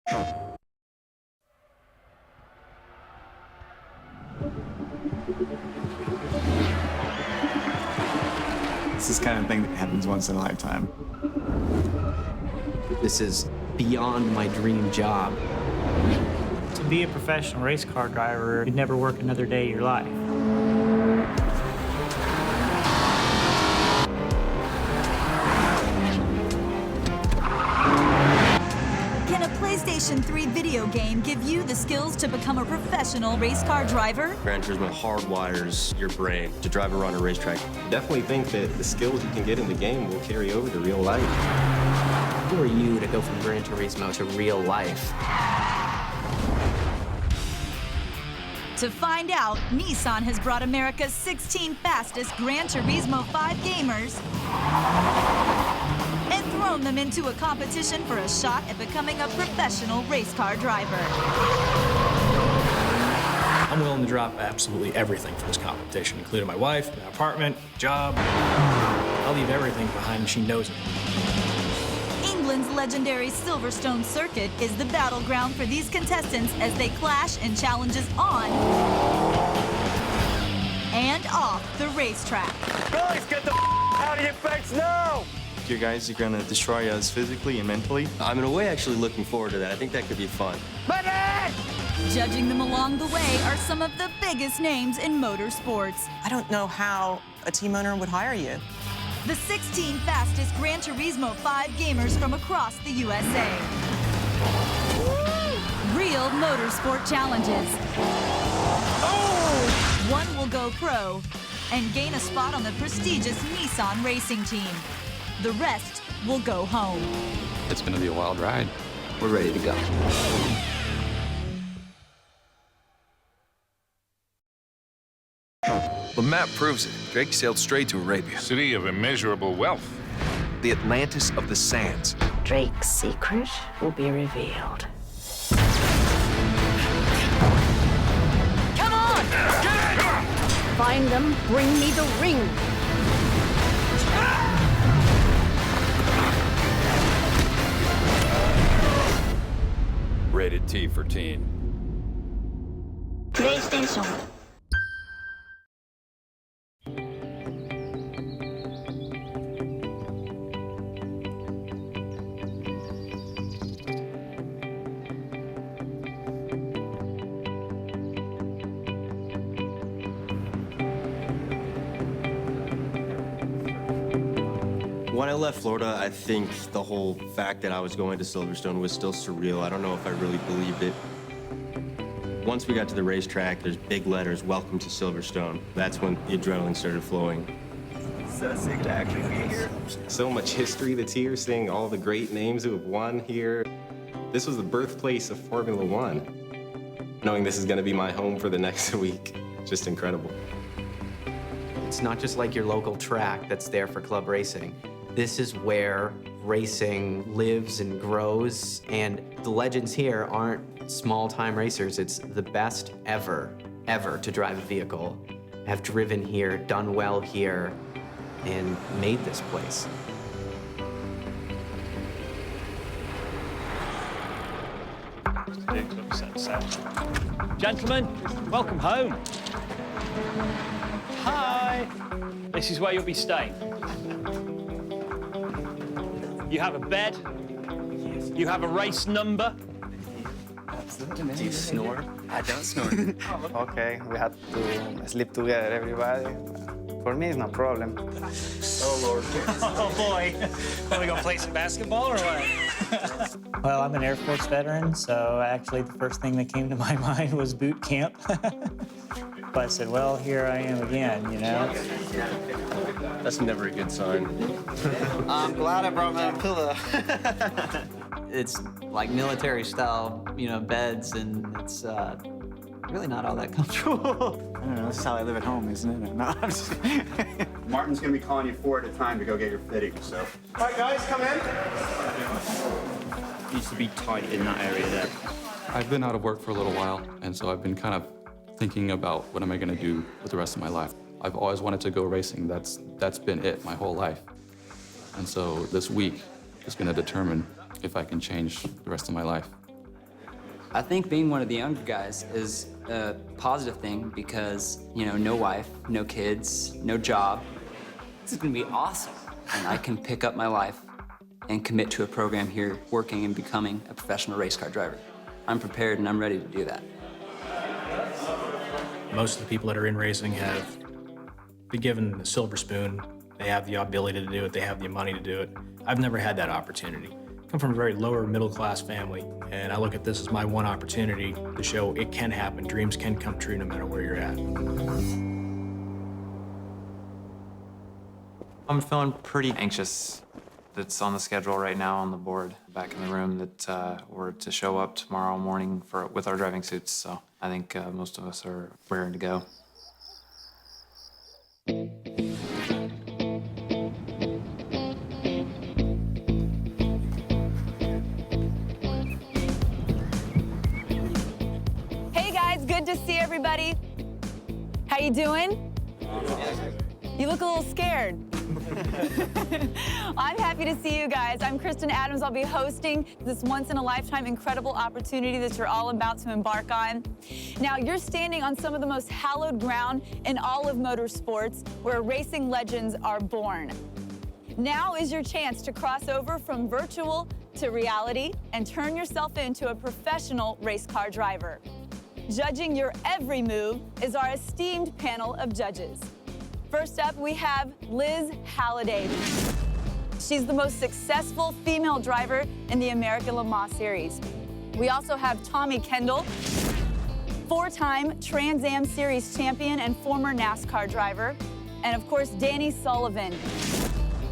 It's this kind of thing that happens once in a lifetime. This is beyond my dream job. To be a professional race car driver, you'd never work another day of your life. Can a PlayStation 3 video game give you the skills to become a professional race car driver? Gran Turismo hardwires your brain to drive around a racetrack. Definitely think that the skills you can get in the game will carry over to real life. Who are you to go from Gran Turismo to real life? To find out, Nissan has brought America's 16 fastest Gran Turismo 5 gamers and thrown them into a competition for a shot at becoming a professional race car driver. I'm willing to drop absolutely everything for this competition, including my wife, my apartment, job. I'll leave everything behind and she knows it. England's legendary Silverstone circuit is the battleground for these contestants as they clash in challenges on and off the racetrack. Guys, get the out of your face now! You guys are gonna destroy us physically and mentally. I'm in a way actually looking forward to that. I think that could be fun. Judging them along the way are some of the biggest names in motorsports. I don't know how a team owner would hire you. The 16 fastest Gran Turismo 5 gamers from across the USA. Real motorsport challenges. One will go pro and gain a spot on the prestigious Nissan racing team. The rest will go home. It's gonna be a wild ride. We're ready to go. The map proves it. Drake sailed straight to Arabia. City of immeasurable wealth. The Atlantis of the Sands. Drake's secret will be revealed. Come on! Get it! Find them, bring me the ring. Rated T for teen. PlayStation. When I left Florida, I think the whole fact that I was going to Silverstone was still surreal. I don't know if I really believed it. Once we got to the racetrack, there's big letters, "Welcome to Silverstone." That's when the adrenaline started flowing. So sick to actually be here. So much history that's here, seeing all the great names who have won here. This was the birthplace of Formula One. Knowing this is gonna be my home for the next week, just incredible. It's not just like your local track that's there for club racing. This is where racing lives and grows, and the legends here aren't small-time racers. It's the best ever to drive a vehicle, have driven here, done well here, and made this place. Gentlemen, welcome home. Hi. This is where you'll be staying. You have a bed. You have a race number. Do you snore? I don't snore. Okay, we have to sleep together, everybody. For me, it's no problem. Oh, Lord. Oh, boy. Are we going to play some basketball or what? Well, I'm an Air Force veteran, so actually the first thing that came to my mind was boot camp. But I said, well, here I am again, you know? That's never a good sign. I'm glad I brought my pillow. It's like military-style, you know, beds, and it's really not all that comfortable. I don't know, this is how I live at home, isn't it? No, I'm just... Martin's gonna be calling you 4 at a time to go get your fitting, so. All right, guys, come in. Needs to be tight in that area there. I've been out of work for a little while, and so I've been kind of thinking about what am I gonna do with the rest of my life. I've always wanted to go racing. That's been it my whole life. And so this week is gonna determine if I can change the rest of my life. I think being one of the younger guys is a positive thing because, you know, no wife, no kids, no job. This is gonna be awesome. And I can pick up my life and commit to a program here, working and becoming a professional race car driver. I'm prepared and I'm ready to do that. Most of the people that are in racing have been given the silver spoon. They have the ability to do it. They have the money to do it. I've never had that opportunity. I come from a very lower middle class family, and I look at this as my one opportunity to show it can happen. Dreams can come true no matter where you're at. I'm feeling pretty anxious. That's on the schedule right now on the board back in the room that we're to show up tomorrow morning with our driving suits. So I think most of us are raring to go. Hey guys, good to see everybody. How you doing? You look a little scared. I'm happy to see you guys. I'm Kristen Adams. I'll be hosting this once-in-a-lifetime incredible opportunity that you're all about to embark on. Now, you're standing on some of the most hallowed ground in all of motorsports, where racing legends are born. Now is your chance to cross over from virtual to reality and turn yourself into a professional race car driver. Judging your every move is our esteemed panel of judges. First up, we have Liz Halliday. She's the most successful female driver in the American Le Mans Series. We also have Tommy Kendall, four-time Trans Am Series champion and former NASCAR driver. And of course, Danny Sullivan,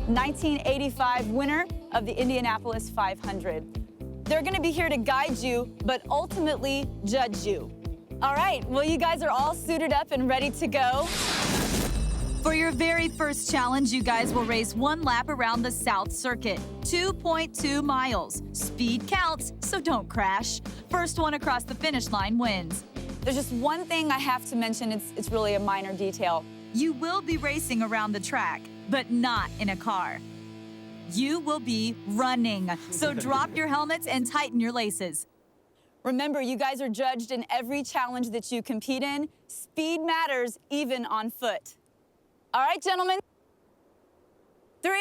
1985 winner of the Indianapolis 500. They're gonna be here to guide you, but ultimately judge you. All right, well, you guys are all suited up and ready to go. For your very first challenge, you guys will race one lap around the South Circuit, 2.2 miles. Speed counts, so don't crash. First one across the finish line wins. There's just one thing I have to mention. It's really a minor detail. You will be racing around the track, but not in a car. You will be running, so drop your helmets and tighten your laces. Remember, you guys are judged in every challenge that you compete in. Speed matters, even on foot. All right, gentlemen. 3,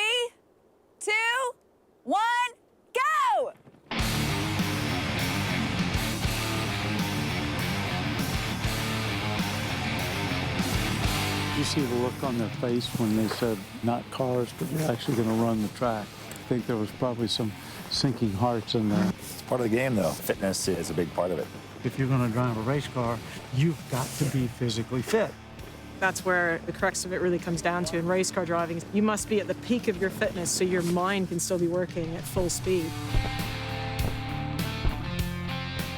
2, 1, go! You see the look on their face when they said not cars, but you're actually going to run the track. I think there was probably some sinking hearts in there. It's part of the game, though. Fitness is a big part of it. If you're going to drive a race car, you've got to be physically fit. That's where the crux of it really comes down to in race car driving. You must be at the peak of your fitness so your mind can still be working at full speed.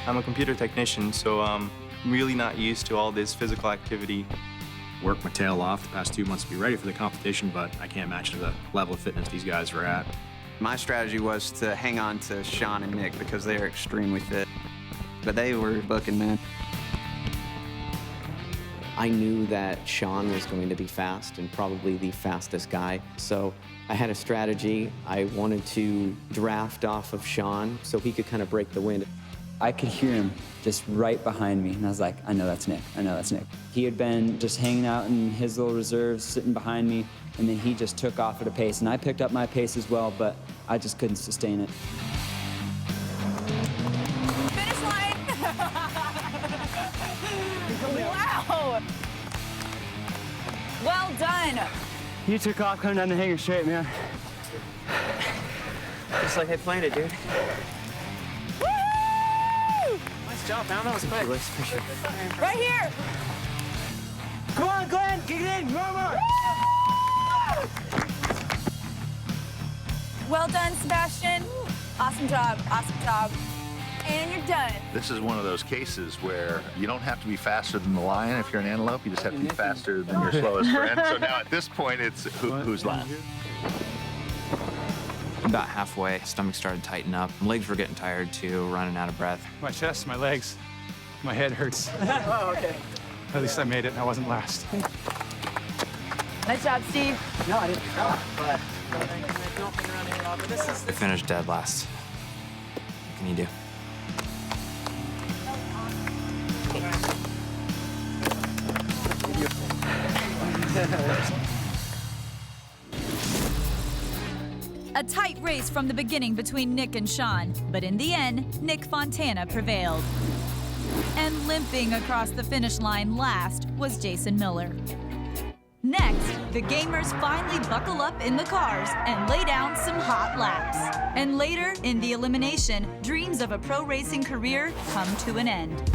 I'm a computer technician, so I'm really not used to all this physical activity. Worked my tail off the past 2 months to be ready for the competition, but I can't match the level of fitness these guys are at. My strategy was to hang on to Sean and Nick because they are extremely fit. But they were booking, man. I knew that Sean was going to be fast and probably the fastest guy. So I had a strategy. I wanted to draft off of Sean so he could kind of break the wind. I could hear him just right behind me, and I was like, I know that's Nick, I know that's Nick. He had been just hanging out in his little reserves, sitting behind me, and then he just took off at a pace, and I picked up my pace as well, but I just couldn't sustain it. Finish line! Wow! Well done. You took off coming down the hanger straight, man. Just like I planned it, dude. Nice job, man. That was quick. Right here. Come on, Glenn. Get it in. Come on. Well done, Sebastian. Awesome job. Awesome job. And you're done. This is one of those cases where you don't have to be faster than the lion if you're an antelope. You just have to be faster than your slowest friend. So now at this point, it's who's last. About halfway, stomach started to tighten up. Legs were getting tired too, running out of breath. My chest, my legs, my head hurts. Oh, okay. At least I made it and I wasn't last. Nice job, Steve. No, I didn't. But I finished dead last. What can you do? A tight race from the beginning between Nick and Sean, but in the end, Nick Fontana prevailed. And limping across the finish line last was Jason Miller. Next, the gamers finally buckle up in the cars and lay down some hot laps. And later, in the elimination, dreams of a pro racing career come to an end.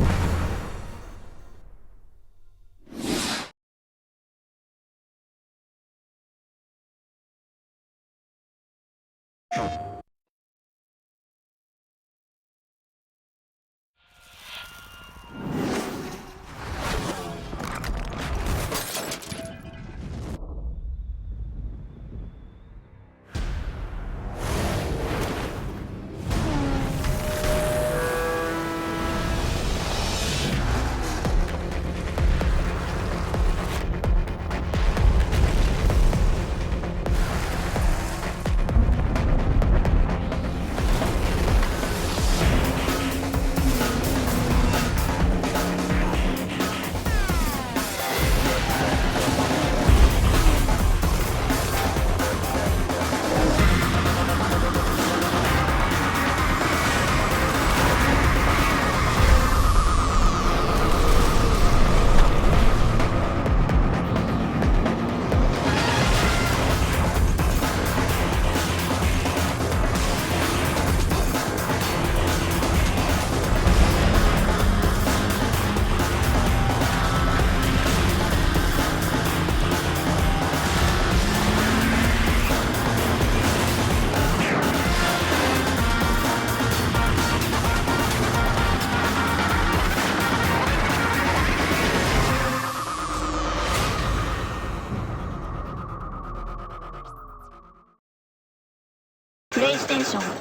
PlayStation.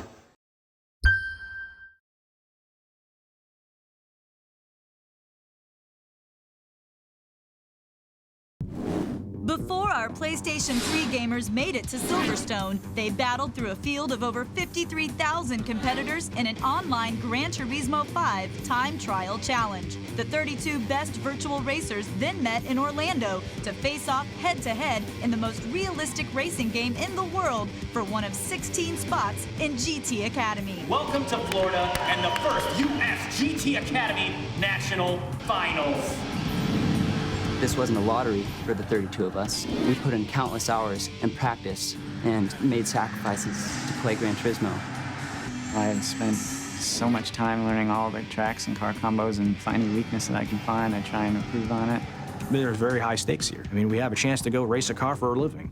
Before our PlayStation 3 gamers made it to Silverstone, they battled through a field of over 53,000 competitors in an online Gran Turismo 5 time trial challenge. The 32 best virtual racers then met in Orlando to face off head-to-head in the most realistic racing game in the world for one of 16 spots in GT Academy. Welcome to Florida and the first US GT Academy National Finals. This wasn't a lottery for the 32 of us. We put in countless hours and practice and made sacrifices to play Gran Turismo. I had spent so much time learning all the tracks and car combos, and finding weakness that I can find, I try and improve on it. There's very high stakes here. I mean, we have a chance to go race a car for a living.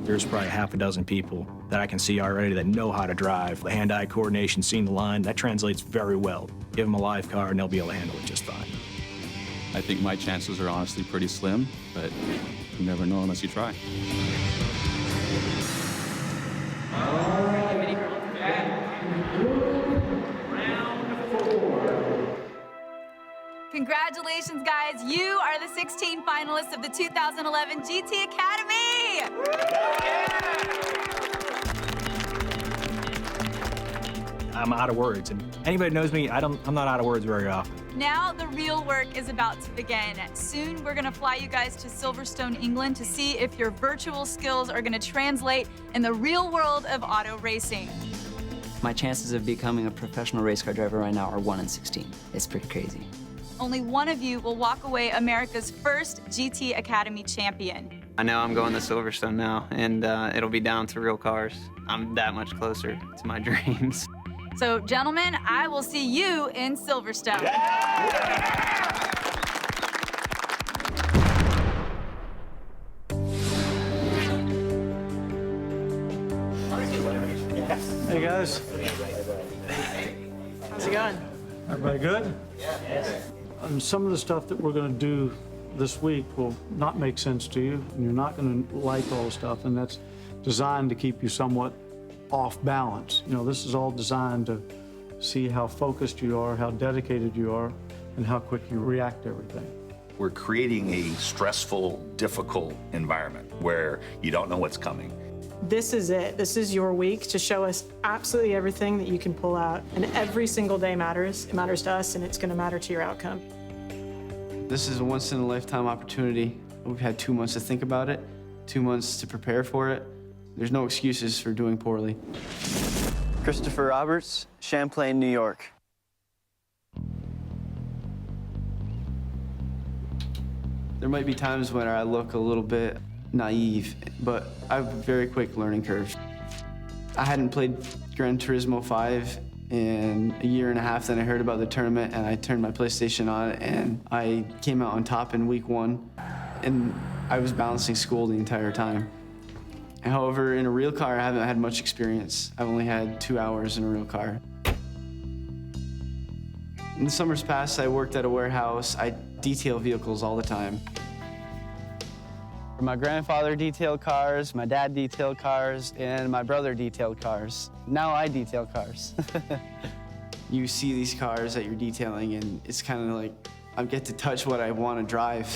There's probably half a dozen people that I can see already that know how to drive. The hand-eye coordination, seeing the line, that translates very well. Give them a live car and they'll be able to handle it just fine. I think my chances are honestly pretty slim, but you never know unless you try. Congratulations, guys. You are the 16 finalists of the 2011 GT Academy. I'm out of words, and anybody who knows me, I'm not out of words very often. Now the real work is about to begin. Soon we're gonna fly you guys to Silverstone, England to see if your virtual skills are gonna translate in the real world of auto racing. My chances of becoming a professional race car driver right now are 1 in 16. It's pretty crazy. Only one of you will walk away America's first GT Academy champion. I know I'm going to Silverstone now, and it'll be down to real cars. I'm that much closer to my dreams. So, gentlemen, I will see you in Silverstone. Hey guys, How's it going? everybody good? Yes. Some of the stuff that we're going to do this week will not make sense to you, and you're not going to like all the stuff, and that's designed to keep you somewhat off balance. You know, this is all designed to see how focused you are, how dedicated you are, and how quick you react to everything. We're creating a stressful, difficult environment where you don't know what's coming. This is it. This is your week to show us absolutely everything that you can pull out. And every single day matters. It matters to us, and it's going to matter to your outcome. This is a once-in-a-lifetime opportunity We've had 2 months to think about it, 2 months to prepare for it. There's no excuses for doing poorly. Christopher Roberts, Champlain, New York. There might be times when I look a little bit naive, but I have a very quick learning curve. I hadn't played Gran Turismo 5 in a year and a half. Then I heard about the tournament and I turned my PlayStation on and I came out on top in week 1. And I was balancing school the entire time. However, in a real car, I haven't had much experience. I've only had 2 hours in a real car. In the summers past, I worked at a warehouse. I detail vehicles all the time. My grandfather detailed cars, my dad detailed cars, and my brother detailed cars. Now I detail cars. You see these cars that you're detailing, and it's kind of like I get to touch what I want to drive.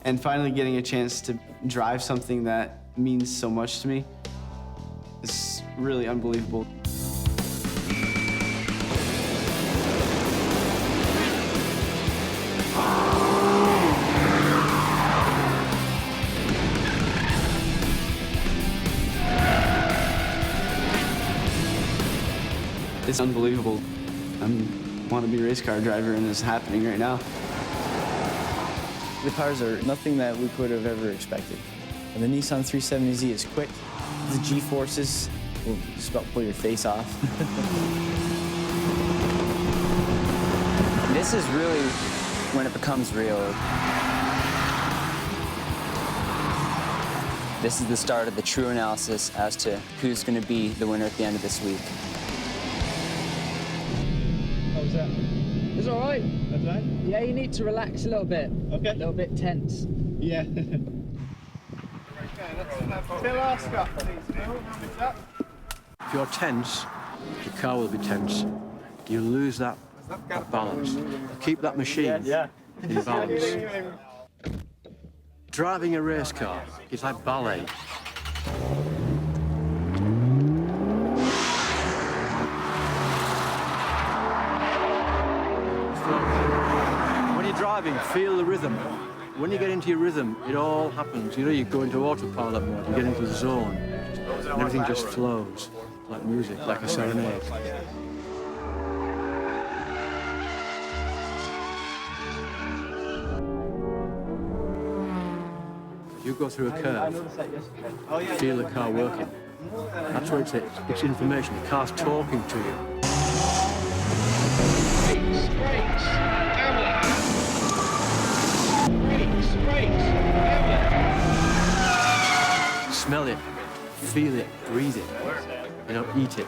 And finally getting a chance to drive something that means so much to me is really unbelievable. It's unbelievable. I want to be a race car driver, and it's happening right now. The cars are nothing that we could have ever expected. And the Nissan 370Z is quick. The G-forces will just about pull your face off. This is really when it becomes real. This is the start of the true analysis as to who's going to be the winner at the end of this week. How was that? It's all right. That's right. Yeah, you need to relax a little bit. Okay. A little bit tense. Yeah. Phil Oscar, please. If you're tense, the car will be tense. You lose that balance. Keep that machine in balance. Driving a race car is like ballet. When you're driving, feel the rhythm. When you get into your rhythm, it all happens. You know, you go into autopilot mode, you get into the zone, and everything just flows, like music, like a serenade. You go through a curve, feel the car working. That's what it is. It's information. The car's talking to you. Smell it, feel it, breathe it, you know, eat it.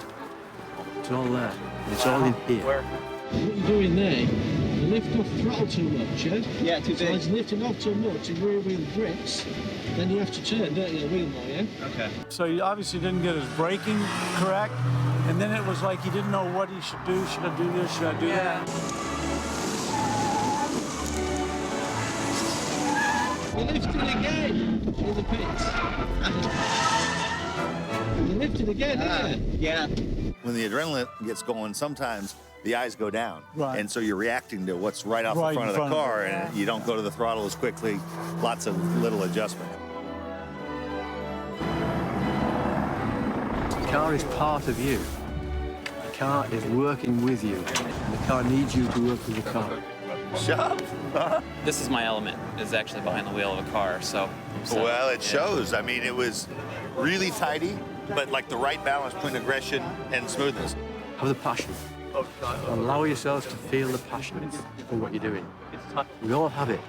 It's all there, and it's all in here. What you're doing there, you lift off throttle too much, yeah? Yeah, too big. So it's lifting off too much, and rear wheel grips, then you have to turn, don't you, the wheel more, yeah? Okay. So he obviously didn't get his braking correct, and then it was like he didn't know what he should do. Should I do this? Should I do that? You're lifting again in the pits. You're lifting again, aren't you? Yeah. When the adrenaline gets going, sometimes the eyes go down. Right. And so you're reacting to what's right off the front of the car, and you don't go to the throttle as quickly. Lots of little adjustment. The car is part of you. The car is working with you. And the car needs you to work with the car. Shut up. This is my element, is actually behind the wheel of a car, so. Well, it shows. I mean, it was really tidy, but like the right balance between aggression and smoothness. Have the passion. Allow yourselves to feel the passion for what you're doing. We all have it.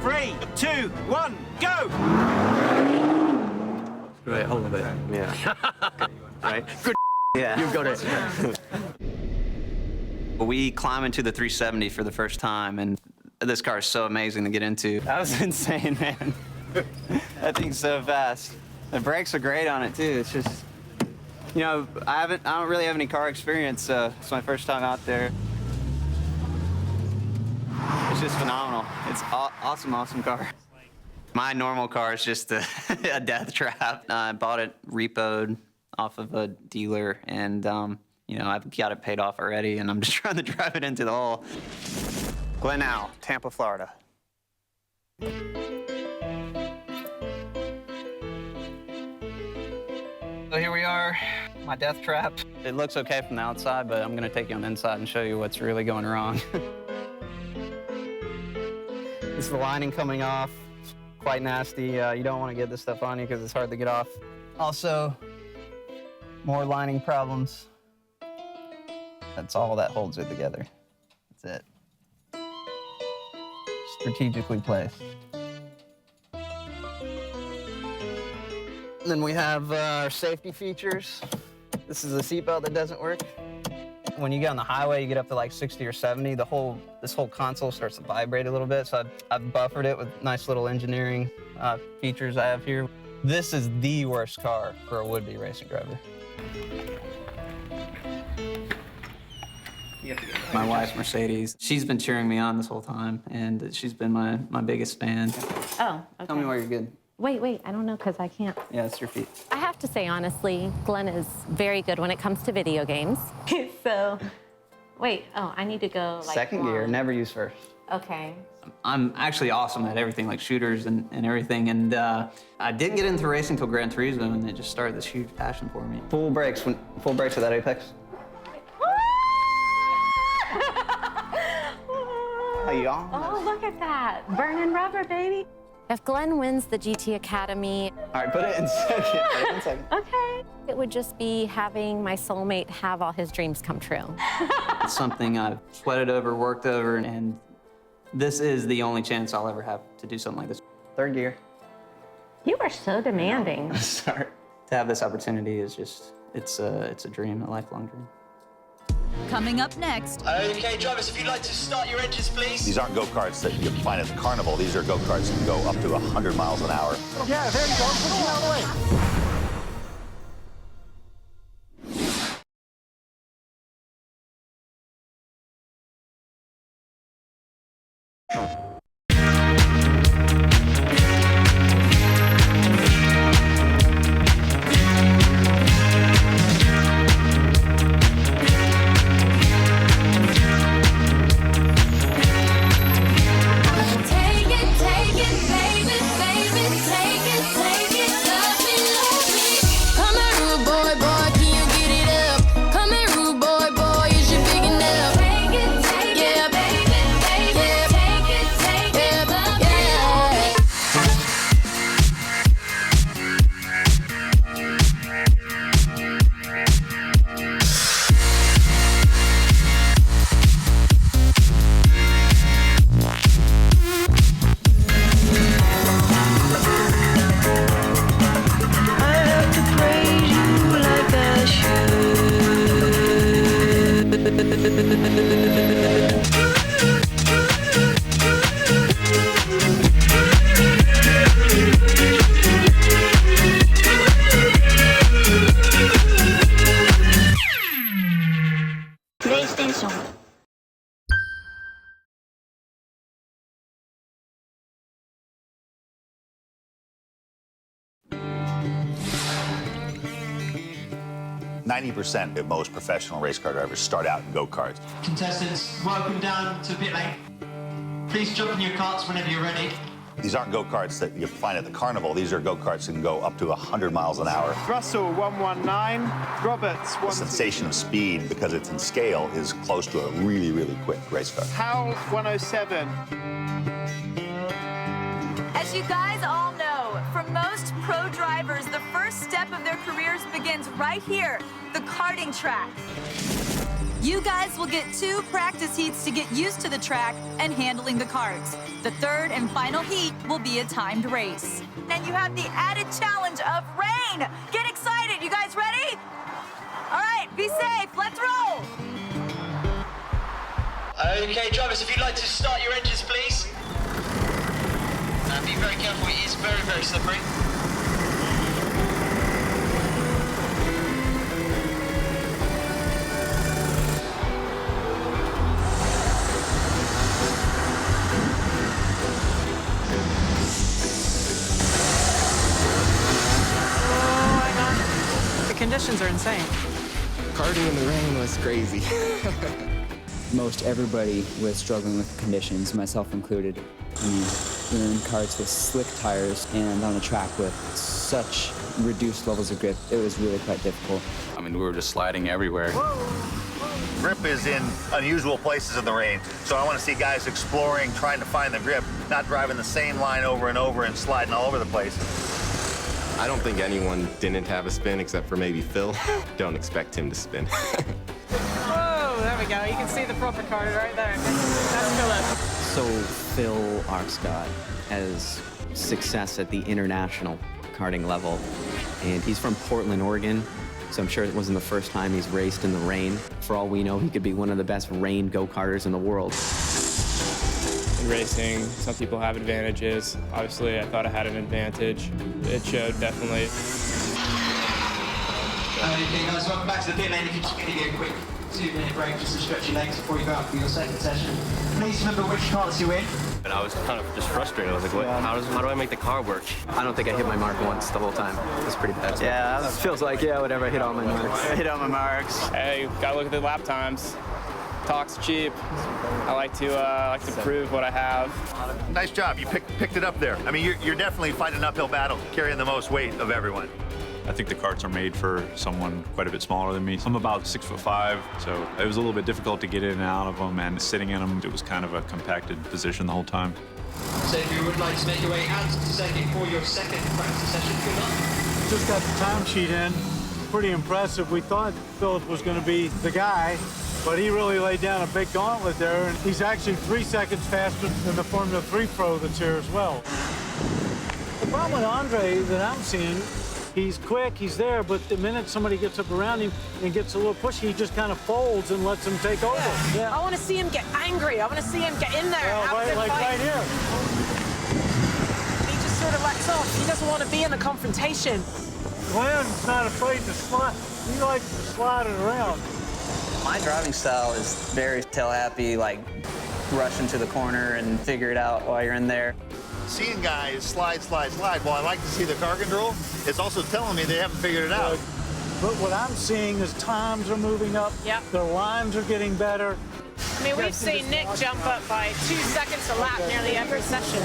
Three, 2, 1, go! Great, hold a bit. Yeah. Right? Good. Yeah. You've got it. We climb into the 370 for the first time, and this car is so amazing to get into. That was insane, man. That thing's so fast. The brakes are great on it too. It's just, you know, I don't really have any car experience, so it's my first time out there. It's just phenomenal. It's awesome car. My normal car is just a death trap. I bought it repoed off of a dealer, and You know, I've got it paid off already, and I'm just trying to drive it into the hole. Glen Owl, Tampa, Florida. So here we are, my death trap. It looks okay from the outside, but I'm gonna take you on the inside and show you what's really going wrong. This is the lining coming off. Quite nasty. You don't want to get this stuff on you because it's hard to get off. Also, more lining problems. That's all that holds it together. That's it. Strategically placed. And then we have our safety features. This is a seatbelt that doesn't work. When you get on the highway, you get up to like 60 or 70, this whole console starts to vibrate a little bit, so I've buffered it with nice little engineering features I have here. This is the worst car for a would-be racing driver. My wife, Mercedes, she's been cheering me on this whole time, and she's been my biggest fan. Oh, okay. Tell me why you're good. Wait, I don't know because I can't. Yeah, it's your feet. I have to say, honestly, Glenn is very good when it comes to video games. So, wait, I need to go like second gear, never use first. Okay. I'm actually awesome at everything, like shooters and everything, and I didn't get into racing until Gran Turismo, and it just started this huge passion for me. Full brakes without apex. Oh, look at that. Burning rubber, baby. If Glenn wins the GT Academy... All right, put it in second. Okay. It would just be having my soulmate have all his dreams come true. It's something I've sweated over, worked over, and this is the only chance I'll ever have to do something like this. Third gear. You are so demanding. Sorry. To have this opportunity is just, it's a dream, a lifelong dream. Coming up next. Okay, drivers, if you'd like to start your engines, please. These aren't go-karts that you find at the carnival. These are go-karts that can go up to 100 miles an hour. Yeah, there you go. Put them out of the way. PlayStation. 90% of most professional race car drivers start out in go-karts. Contestants, welcome down to pit lane. Please jump in your carts whenever you're ready. These aren't go-karts that you find at the carnival. These are go-karts that can go up to 100 miles an hour. Russell, 119. Roberts, The sensation of speed, because it's in scale, is close to a really, really quick race car. Howell, 107. As you guys all know, for most pro drivers, the first step of their careers begins right here, the karting track. You guys will get 2 practice heats to get used to the track and handling the karts. The third and final heat will be a timed race. And you have the added challenge of rain. Get excited. You guys ready? All right, be safe. Let's roll. Okay, drivers, if you'd like to start your engines, please. Be very careful, it is very, very slippery. The conditions are insane. Karting in the rain was crazy. Most everybody was struggling with conditions, myself included. We were in karts with slick tires and on a track with such reduced levels of grip. It was really quite difficult. I mean, we were just sliding everywhere. Grip is in unusual places in the rain, so I want to see guys exploring, trying to find the grip, not driving the same line over and over and sliding all over the place. I don't think anyone didn't have a spin except for maybe Phil. Don't expect him to spin. Oh, there we go. You can see the proper card right there. That's Philip. So Phil Arscott has success at the international karting level, and he's from Portland, Oregon, so I'm sure it wasn't the first time he's raced in the rain. For all we know, he could be one of the best rain go-karters in the world. In racing, some people have advantages. Obviously, I thought I had an advantage. It showed, definitely. Okay, guys, welcome back to the pit lane. If you're just going to get a quick 2-minute break just to stretch your legs before you go out for your second session. Please remember which carts you're in. And I was kind of just frustrated. I was like, what, how do I make the car work? I don't think I hit my mark once the whole time. It was pretty bad. Yeah, it feels like, yeah, whatever, I hit all my marks. I hit all my marks. Hey, gotta look at the lap times. Talk's cheap. I like to prove what I have. Nice job. You picked it up there. I mean, you're definitely fighting an uphill battle, carrying the most weight of everyone. I think the karts are made for someone quite a bit smaller than me. I'm about 6'5", so it was a little bit difficult to get in and out of them, and sitting in them, it was kind of a compacted position the whole time. So if you would like to make your way out to the circuit for your second practice session, good luck. Just got the timesheet in. Pretty impressive. We thought Philip was going to be the guy, but he really laid down a big gauntlet there, and he's actually 3 seconds faster than the Formula 3 pro that's here as well. The problem with Andre that I'm seeing, he's quick, he's there, but the minute somebody gets up around him and gets a little pushy, he just kind of folds and lets him take over. Yeah. I want to see him get angry. I want to see him get in there and have a good fight. Right here. He just sort of lets off. He doesn't want to be in the confrontation. Glenn's not afraid to slide. He likes to slide it around. My driving style is very tail-happy, like rush into the corner and figure it out while you're in there. Seeing guys slide, while I like to see the car control, it's also telling me they haven't figured it out. But what I'm seeing is times are moving up. Yep. Their lines are getting better. I mean, we've seen Nick jump up by 2 seconds a lap nearly every session.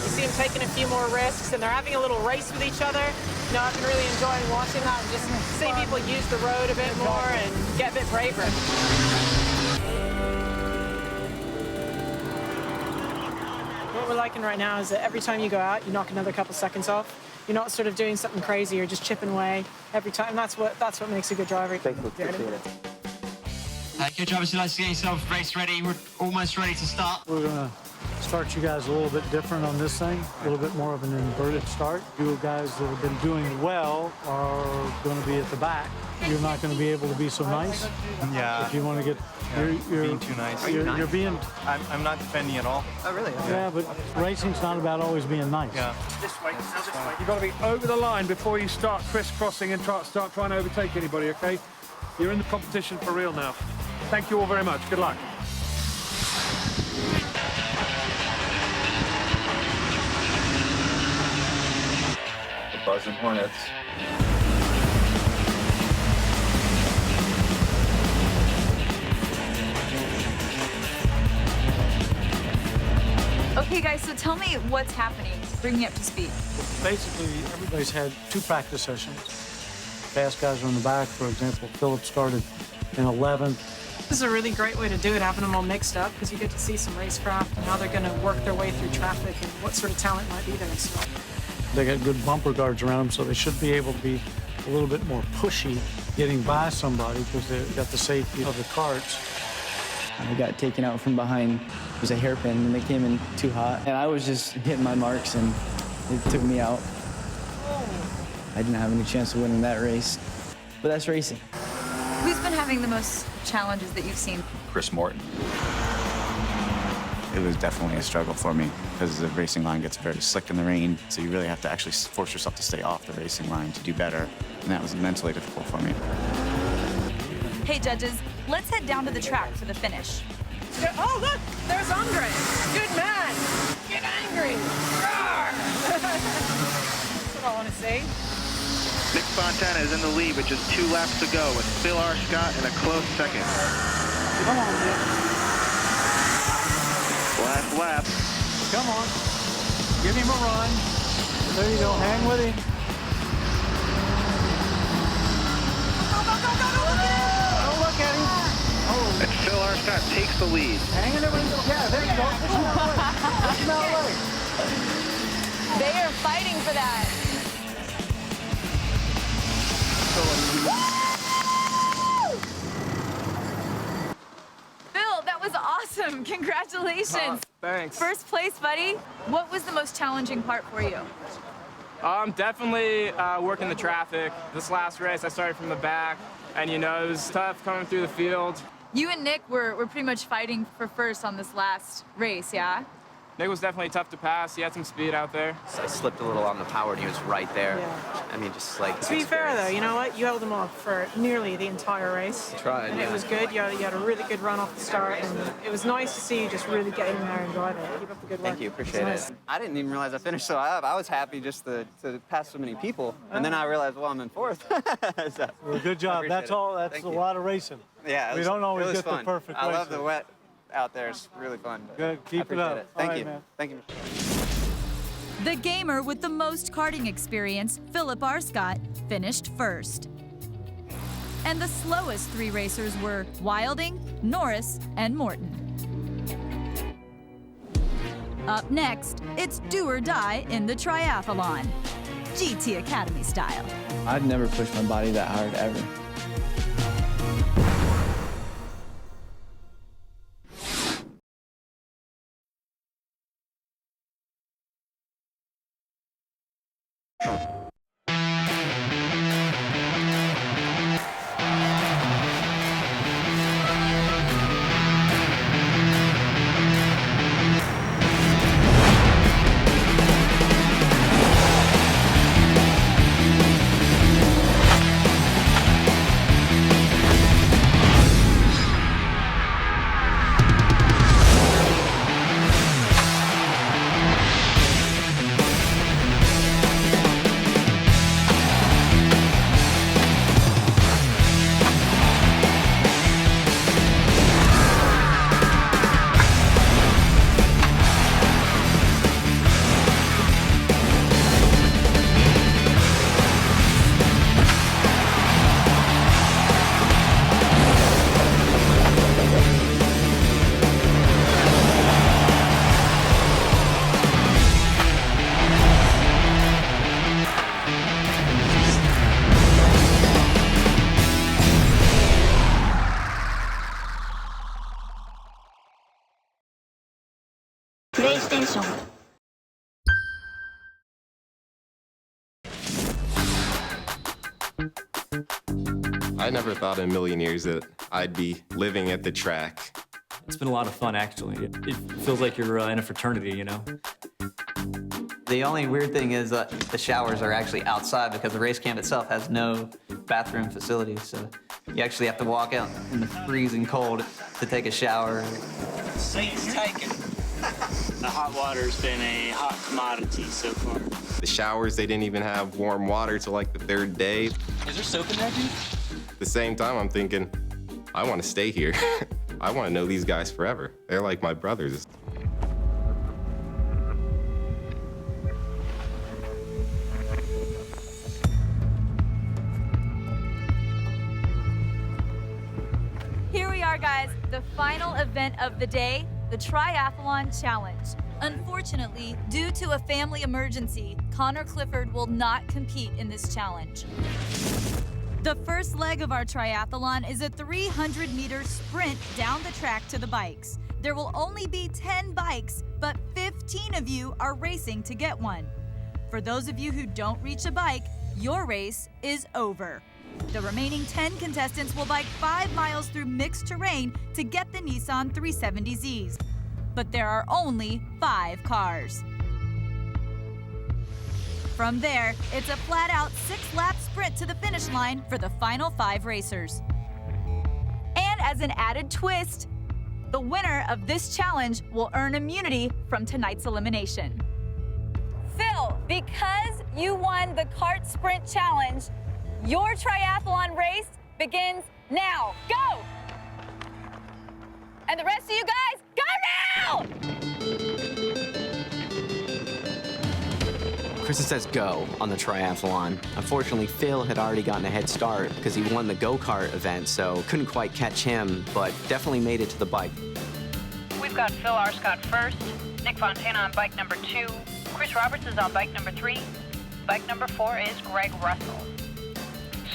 You see him taking a few more risks, and they're having a little race with each other. You know, I've been really enjoying watching that and just seeing people use the road a bit more and get a bit braver. What we're liking right now is that every time you go out, you knock another couple seconds off. You're not sort of doing something crazy, you're just chipping away every time. That's what makes a good driver. Okay, drivers, let's get yourself race ready. We're almost ready to start. We're going to start you guys a little bit different on this thing, a little bit more of an inverted start. You guys that have been doing well are going to be at the back. You're not going to be able to be so nice. Yeah. If you want to get, you're being too nice. You're being. I'm not defending at all. Oh, really? Yeah, but racing's not about always being nice. Yeah. This way. You've got to be over the line before you start crisscrossing and start trying to overtake anybody, okay? You're in the competition for real now. Thank you all very much. Good luck. The Buzzing Hornets. Okay, guys, so tell me what's happening. Bring me up to speed. Basically, everybody's had 2 practice sessions. Fast guys are in the back. For example, Philip started in 11th. This is a really great way to do it, having them all mixed up, because you get to see some racecraft and how they're going to work their way through traffic and what sort of talent might be there. So. They got good bumper guards around them, so they should be able to be a little bit more pushy getting by somebody because they've got the safety of the karts. I got taken out from behind. It was a hairpin, and they came in too hot. And I was just hitting my marks, and it took me out. I didn't have any chance of winning that race. But that's racing. Who's been having the most challenges that you've seen? Chris Morton. It was definitely a struggle for me because the racing line gets very slick in the rain, so you really have to actually force yourself to stay off the racing line to do better, and that was mentally difficult for me. Hey, judges, let's head down to the track for the finish. Oh, look, there's Andre. Good man. Get angry. Roar. That's what I want to see. Nick Fontana is in the lead with just 2 laps to go, with Phil R. Scott in a close second. Come on, Nick. Last lap. Come on. Give him a run. There you go. Hang with him. Don't look at him. Oh. And Phil R. Scott takes the lead. Hang in there with him. Yeah, there you go. Push him out of the way. Push him out of the way. They are fighting for that. Phil, that was awesome. Congratulations. Thanks. First place, buddy. What was the most challenging part for you? Definitely working the traffic. This last race, I started from the back, and it was tough coming through the field. You and Nick were pretty much fighting for first on this last race, yeah? Nick was definitely tough to pass. He had some speed out there. I slipped a little on the power, and he was right there. Yeah. I mean, just like... To be fair, though, you know what? You held him off for nearly the entire race. Tried, and yeah. it was good. You had a really good run off the start, and it was nice to see you just really get in there and drive it. Keep up the good work. Thank you, appreciate it. I didn't even realize I finished so high up. I was happy just to pass so many people, and then I realized, well, I'm in 4th. So, Well, good job. That's all. That's Thank a you. lot of racing. Yeah, We don't always get fun. the perfect I love races. the wet out there. It's really fun. Good. I Keep it appreciate up. Thank All you. right, man. Thank you. The gamer with the most karting experience, Philip R. Scott, finished first. And the slowest 3 racers were Wilding, Norris, and Morton. Up next, it's do or die in the triathlon, GT Academy style. I'd never pushed my body that hard, ever. PlayStation. I never thought in a million years that I'd be living at the track. It's been a lot of fun, actually. It feels like you're in a fraternity, you know? The only weird thing is that the showers are actually outside because the race camp itself has no bathroom facilities. So you actually have to walk out in the freezing cold to take a shower. Seat's taken. The hot water's been a hot commodity so far. The showers, they didn't even have warm water till like the 3rd day. Is there soap in there, dude? At the same time, I'm thinking, I want to stay here. I want to know these guys forever. They're like my brothers. Here we are, guys, the final event of the day, the Triathlon Challenge. Unfortunately, due to a family emergency, Connor Clifford will not compete in this challenge. The first leg of our triathlon is a 300-meter sprint down the track to the bikes. There will only be 10 bikes, but 15 of you are racing to get one. For those of you who don't reach a bike, your race is over. The remaining 10 contestants will bike 5 miles through mixed terrain to get the Nissan 370Zs. But there are only 5 cars. From there, it's a flat-out 6-lap sprint to the finish line for the final 5 racers. And as an added twist, the winner of this challenge will earn immunity from tonight's elimination. Phil, because you won the kart sprint challenge, Your triathlon race begins now. Go! And the rest of you guys, go now! Kristen says go on the triathlon. Unfortunately, Phil had already gotten a head start because he won the go-kart event, so couldn't quite catch him, but definitely made it to the bike. We've got Phil Arscott first, Nick Fontana on bike number 2, Chris Roberts is on bike number 3, bike number 4 is Greg Russell.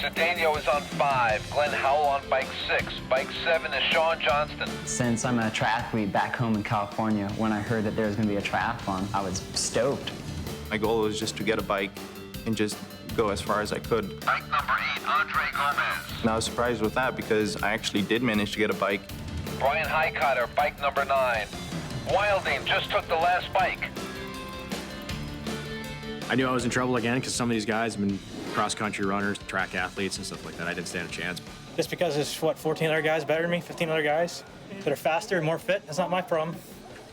Cedeno is on 5, Glenn Howell on bike 6, bike 7 is Sean Johnston. Since I'm a triathlete back home in California, when I heard that there was going to be a triathlon, I was stoked. My goal was just to get a bike and just go as far as I could. Bike number 8, Andre Gomez. And I was surprised with that because I actually did manage to get a bike. Brian Highcutter, bike number 9. Wilding just took the last bike. I knew I was in trouble again because some of these guys have been cross-country runners, track athletes, and stuff like that. I didn't stand a chance. Just because there's, 14 other guys better than me, 15 other guys that are faster and more fit, that's not my problem.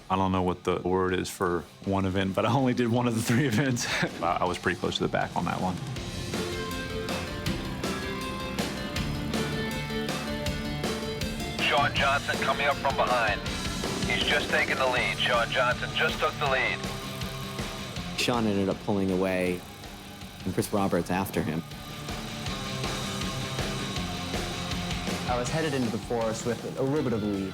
I don't know what the word is for one event, but I only did one of the 3 events. I was pretty close to the back on that one. Sean Johnson coming up from behind. He's just taking the lead. Sean Johnson just took the lead. Sean ended up pulling away, and Chris Roberts after him. I was headed into the forest with a little bit of a lead.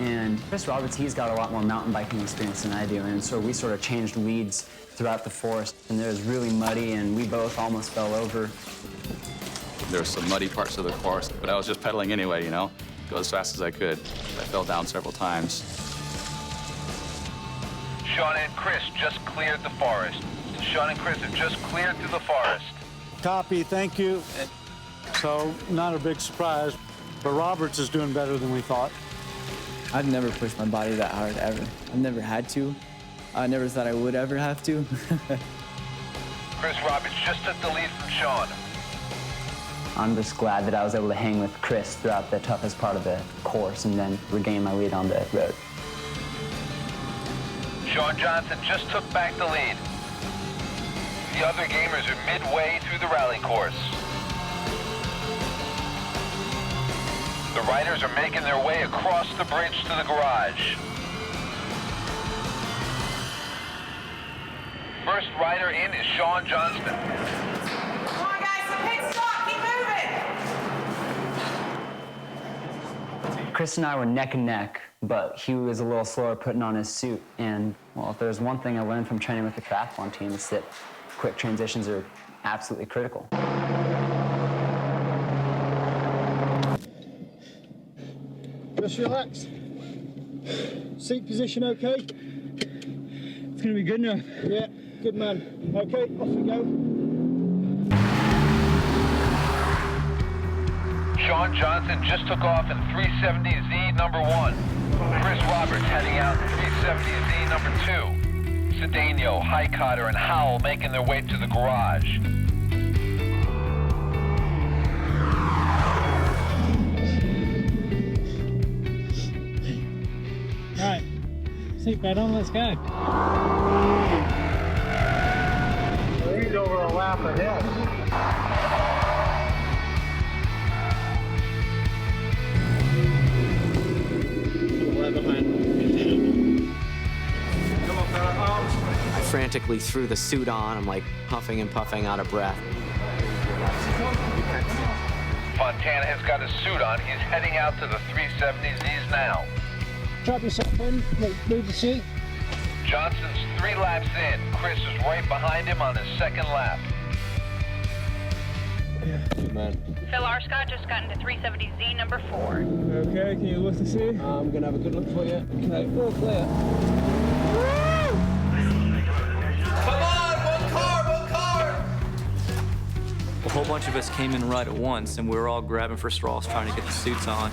And Chris Roberts, he's got a lot more mountain biking experience than I do, and so we sort of changed leads throughout the forest. And it was really muddy, and we both almost fell over. There were some muddy parts of the forest, but I was just pedaling anyway, you know? Go as fast as I could. I fell down several times. Sean and Chris just cleared the forest. Sean and Chris have just cleared through the forest. Copy, thank you. So, not a big surprise, but Roberts is doing better than we thought. I've never pushed my body that hard, ever. I've never had to. I never thought I would ever have to. Chris Roberts just took the lead from Sean. I'm just glad that I was able to hang with Chris throughout the toughest part of the course and then regain my lead on the road. Sean Johnson just took back the lead. The other gamers are midway through the rally course. The riders are making their way across the bridge to the garage. First rider in is Sean Johnston. Come on, guys, the pit stop, keep moving! Chris and I were neck and neck, but he was a little slower putting on his suit. And, well, if there's one thing I learned from training with the triathlon team, it's that quick transitions are absolutely critical. Just relax. Seat position okay? It's gonna be good enough. Yeah, good man. Okay, off we go. Sean Johnson just took off in 370Z number 1. Chris Roberts heading out in 370Z number 2. Cedeno, Highcutter, and Howell making their way to the garage. All right, seatbelt on, let's go. He's over a lap ahead. I frantically threw the suit on. I'm like puffing and puffing out of breath. Fontana has got his suit on. He's heading out to the 370Zs now. Drop yourself in, move the seat. Johnson's 3 laps in. Chris is right behind him on his 2nd lap. Good man. Phil Arscott just got into 370Z number 4. Okay, can you look to see? I'm gonna have a good look for you. Okay, all clear. Come on, one car! A whole bunch of us came in right at once, and we were all grabbing for straws trying to get the suits on.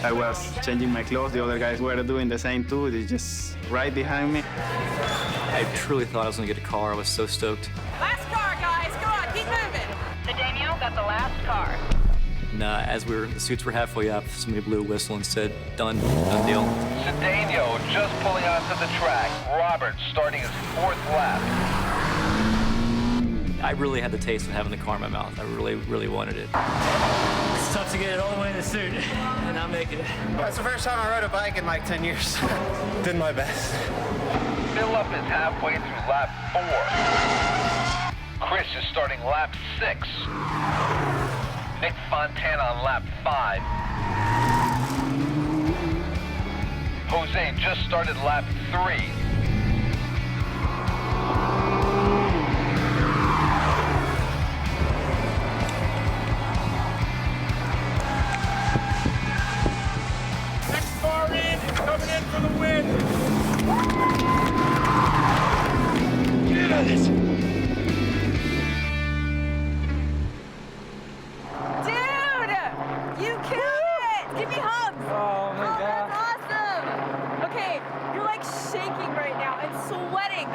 I was changing my clothes. The other guys were doing the same too. They just right behind me. I truly thought I was going to get a car. I was so stoked. Last car, guys, come on, keep moving! Cedeno got the last car. And as the suits were halfway up, somebody blew a whistle and said, done deal. Cedeno just pulling onto the track. Roberts starting his 4th lap. I really had the taste of having the car in my mouth. I really, really wanted it. It's tough to get it all the way in the suit and not make it. That's the first time I rode a bike in like 10 years. Did my best. Philip is halfway through lap 4. Chris is starting lap 6. Nick Fontana on lap 5. Jose just started lap 3. Next car in is coming in for the win. Yes. Dude, you killed it! Give me hugs. Oh my God. That's awesome. Okay, you're like shaking right now and sweating.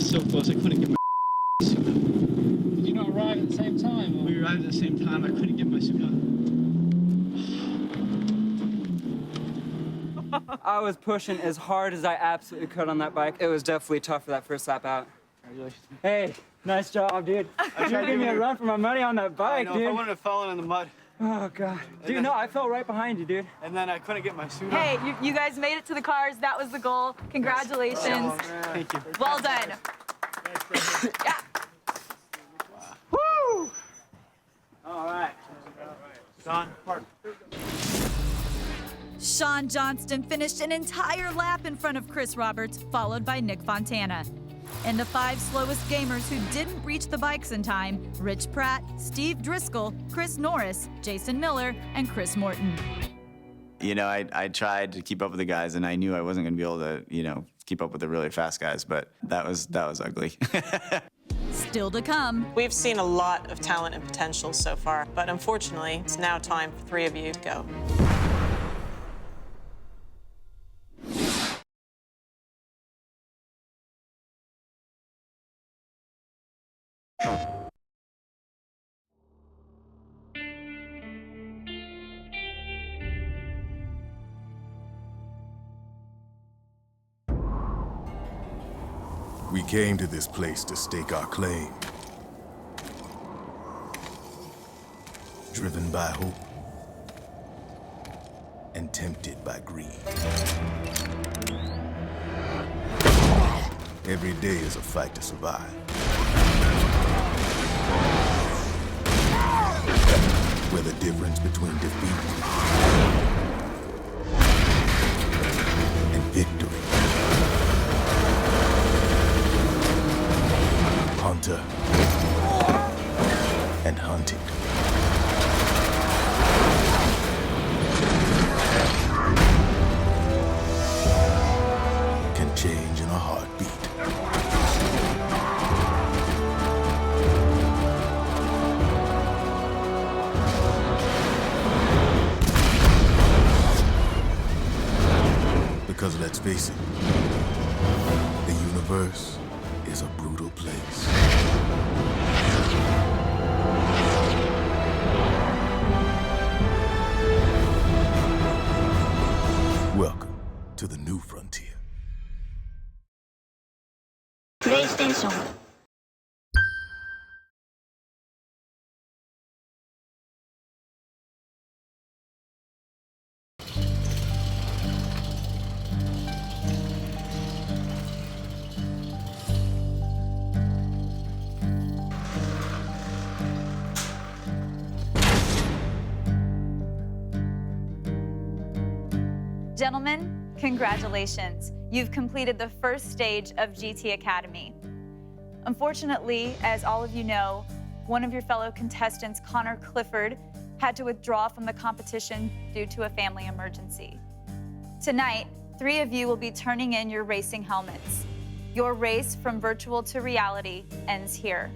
So close, I couldn't get my suit on. Did you not arrive at the same time? Or? We arrived at the same time, I couldn't get my suit on. I was pushing as hard as I absolutely could on that bike. It was definitely tough for that first lap out. Congratulations. Hey, nice job, dude. You gave me a run for my money on that bike, dude. If I wouldn't have fallen in the mud. Oh, God. Dude, no, I fell right behind you, dude. And then I couldn't get my suit on. Hey, you guys made it to the cars. That was the goal. Congratulations. Thank you. Well done. Yeah. Woo! All right. Sean, park. Sean Johnston finished an entire lap in front of Chris Roberts, followed by Nick Fontana. And the 5 slowest gamers who didn't reach the bikes in time: Rich Pratt, Steve Driscoll, Chris Norris, Jason Miller, and Chris Morton. You know, I tried to keep up with the guys, and I knew I wasn't going to be able to, you know, keep up with the really fast guys, but that was ugly. Still to come. We've seen a lot of talent and potential so far, but unfortunately, it's now time for 3 of you to go. We came to this place to stake our claim. Driven by hope and tempted by greed. Every day is a fight to survive. Where the difference between defeat and victory. Hunter and hunted. Can change in a heartbeat. Because let's face it, the universe is a brutal place. Welcome to the new frontier. PlayStation. Gentlemen, congratulations. You've completed the first stage of GT Academy. Unfortunately, as all of you know, one of your fellow contestants, Connor Clifford, had to withdraw from the competition due to a family emergency. Tonight, 3 of you will be turning in your racing helmets. Your race from virtual to reality ends here.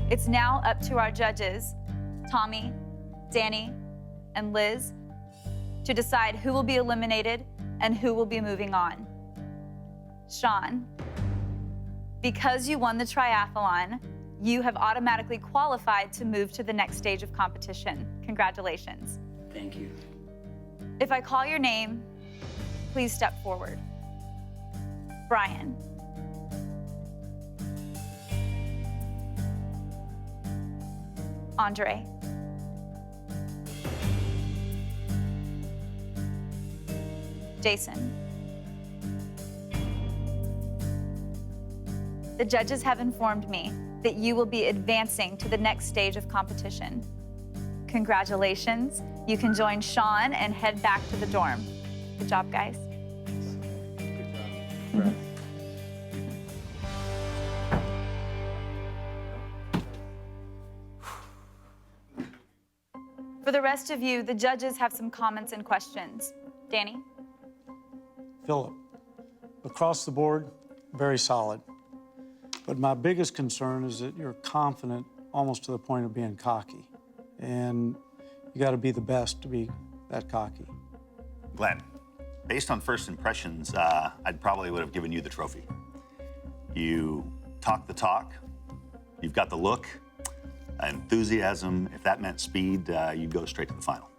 It's now up to our judges, Tommy, Danny, and Liz, to decide who will be eliminated and who will be moving on. Sean, because you won the triathlon, you have automatically qualified to move to the next stage of competition. Congratulations. Thank you. If I call your name, please step forward. Brian. Andre. Jason. The judges have informed me that you will be advancing to the next stage of competition. Congratulations. You can join Sean and head back to the dorm. Good job, guys. For the rest of you, the judges have some comments and questions. Danny? Philip, across the board, very solid. But my biggest concern is that you're confident almost to the point of being cocky. And you got to be the best to be that cocky. Glenn, based on first impressions, I probably would have given you the trophy. You talk the talk, you've got the look, enthusiasm. If that meant speed, you'd go straight to the final.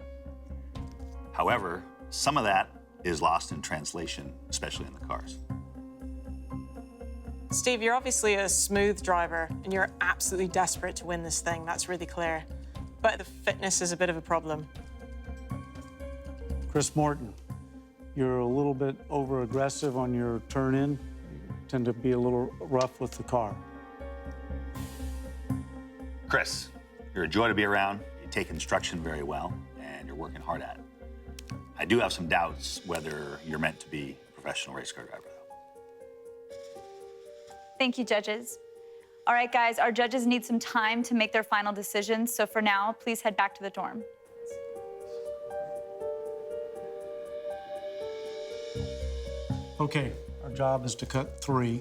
However, some of that is lost in translation, especially in the cars. Steve, you're obviously a smooth driver, and you're absolutely desperate to win this thing. That's really clear. But the fitness is a bit of a problem. Chris Morton, you're a little bit over-aggressive on your turn-in. You tend to be a little rough with the car. Chris, you're a joy to be around. You take instruction very well, and you're working hard at it. I do have some doubts whether you're meant to be a professional race car driver, though. Thank you, judges. All right, guys, our judges need some time to make their final decisions, so for now, please head back to the dorm. Okay, our job is to cut 3.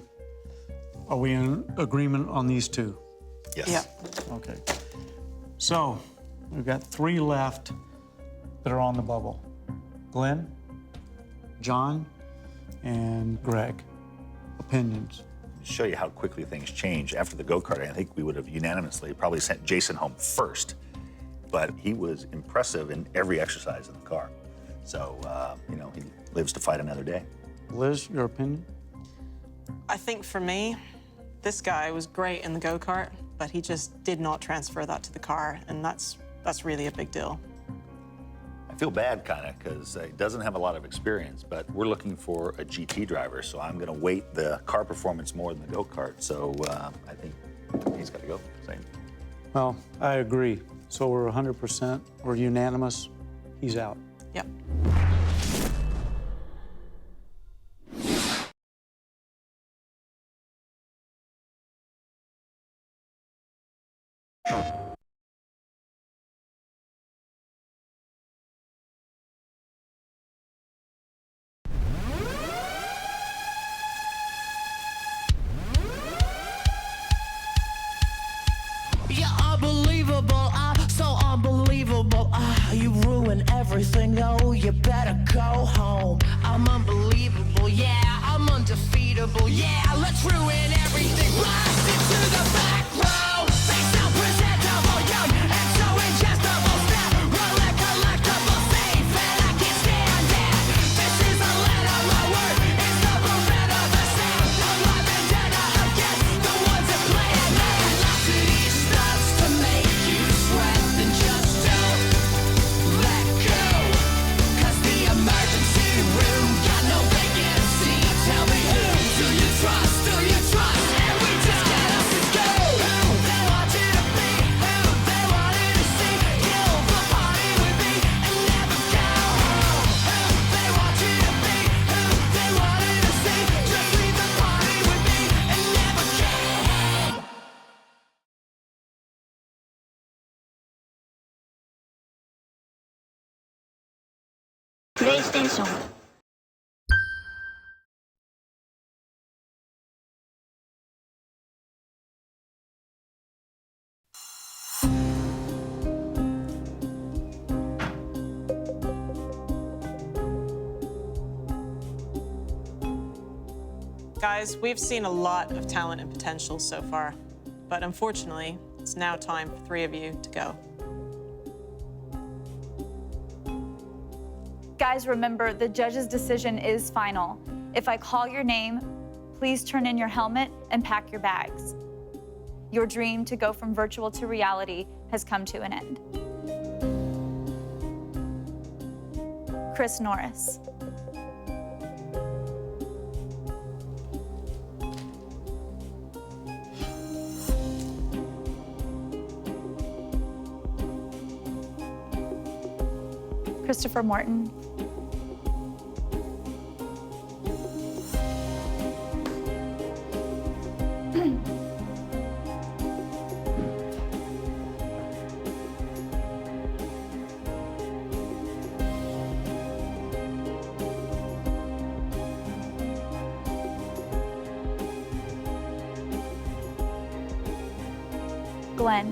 Are we in agreement on these 2? Yes. Yeah. Okay. So, we've got 3 left that are on the bubble. Glenn, John, and Greg. Opinions? Show you how quickly things change. After the go-karting, I think we would have unanimously probably sent Jason home first, but he was impressive in every exercise in the car. So, you know, he lives to fight another day. Liz, your opinion? I think for me, this guy was great in the go-kart, but he just did not transfer that to the car, and that's really a big deal. I feel bad, kind of, because he doesn't have a lot of experience, but we're looking for a GT driver, so I'm going to weight the car performance more than the go-kart. So I think he's got to go. Same. Well, I agree. So we're 100%. We're unanimous. He's out. Yep. You're unbelievable, so unbelievable. You ruin everything, no, you better go home. I'm unbelievable, yeah, I'm undefeatable, yeah. Let's ruin everything, blast into the back row. They sound presentable, young, and so ingestible. Step, roll, collectible, safe, and I can't stand it. This is a letter, my word, it's the movement of the sound. Alive and dead against the ones that play it. Velocity starts to make you sweat, then just don't let go. 'Cause the emergency room got no vacancy. Tell me who do you trust? Do you trust? And we just get up and go. Who they want you to be? Who they want you to see? Kill the party with me and never go home. Who they want you to be? Who they want you to see? Just leave the party with me and never go home. PlayStation. Guys, we've seen a lot of talent and potential so far, but unfortunately, it's now time for 3 of you to go. Guys, remember, the judge's decision is final. If I call your name, please turn in your helmet and pack your bags. Your dream to go from virtual to reality has come to an end. Chris Norris. Christopher Morton. Glenn.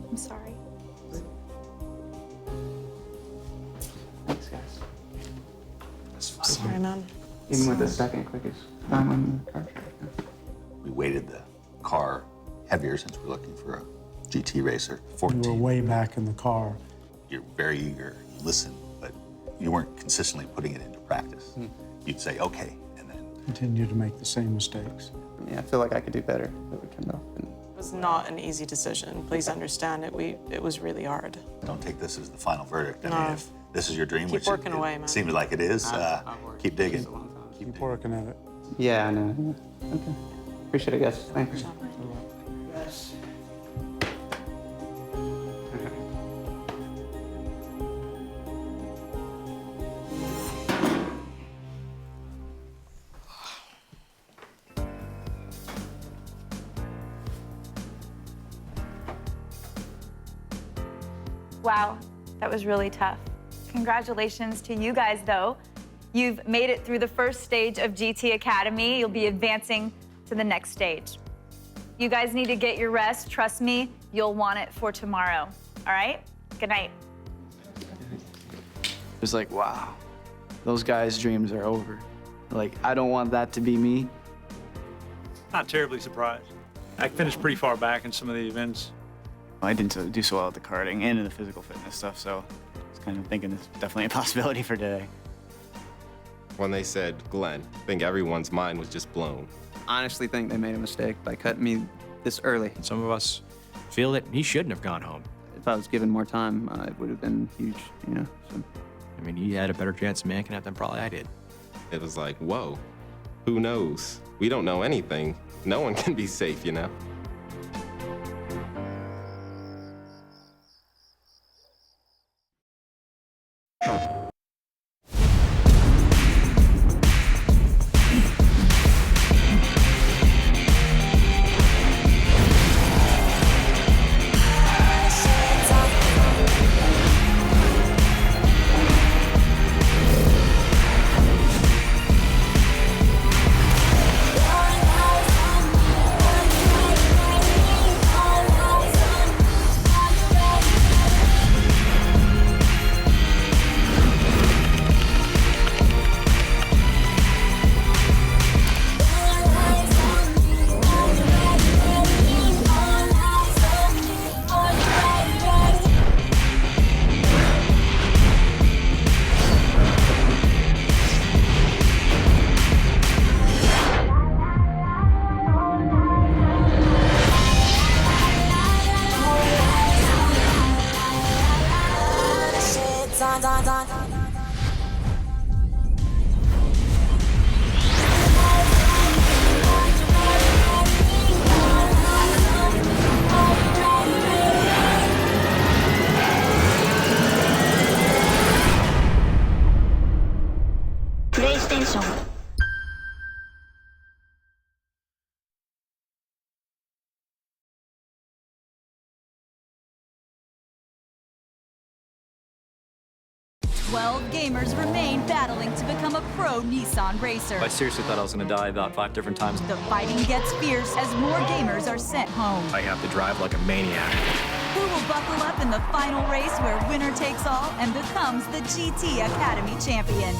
I'm sorry. Thanks, guys. Sorry, man. Even with the second quickest time on the car track. We weighted the car heavier since we're looking for a GT racer. 14. You were way back in the car. You're very eager, you listen, but you weren't consistently putting it into practice. You'd say, okay, and then Continue to make the same mistakes. Yeah, I feel like I could do better. It was not an easy decision. Please understand it was really hard. don't take this as the final verdict. I No. mean, if this is your dream, Keep which working away, man. seems like it is, keep digging. Keep working at it. Yeah, I know. Okay. Appreciate it, guys. Thanks. Yes. Wow, that was really tough. Congratulations to you guys, though. You've made it through the first stage of GT Academy. You'll be advancing to the next stage. You guys need to get your rest. Trust me, you'll want it for tomorrow. All right? Good night. It was like, wow, those guys' dreams are over. Like, I don't want that to be me. Not terribly surprised. I finished pretty far back in some of the events. I didn't do so well at the karting and in the physical fitness stuff, so I was kind of thinking it's definitely a possibility for today. When they said Glenn, I think everyone's mind was just blown. Honestly think they made a mistake by cutting me this early. Some of us feel that he shouldn't have gone home. If I was given more time, it would have been huge, you know. So. I mean, he had a better chance of making it than probably I did. It was like, whoa, who knows? We don't know anything. No one can be safe, you know? PlayStation. Gamers remain battling to become a pro Nissan racer. I seriously thought I was going to die about 5 different times. The fighting gets fierce as more gamers are sent home. I have to drive like a maniac. Who will buckle up in the final race where winner takes all and becomes the GT Academy champion?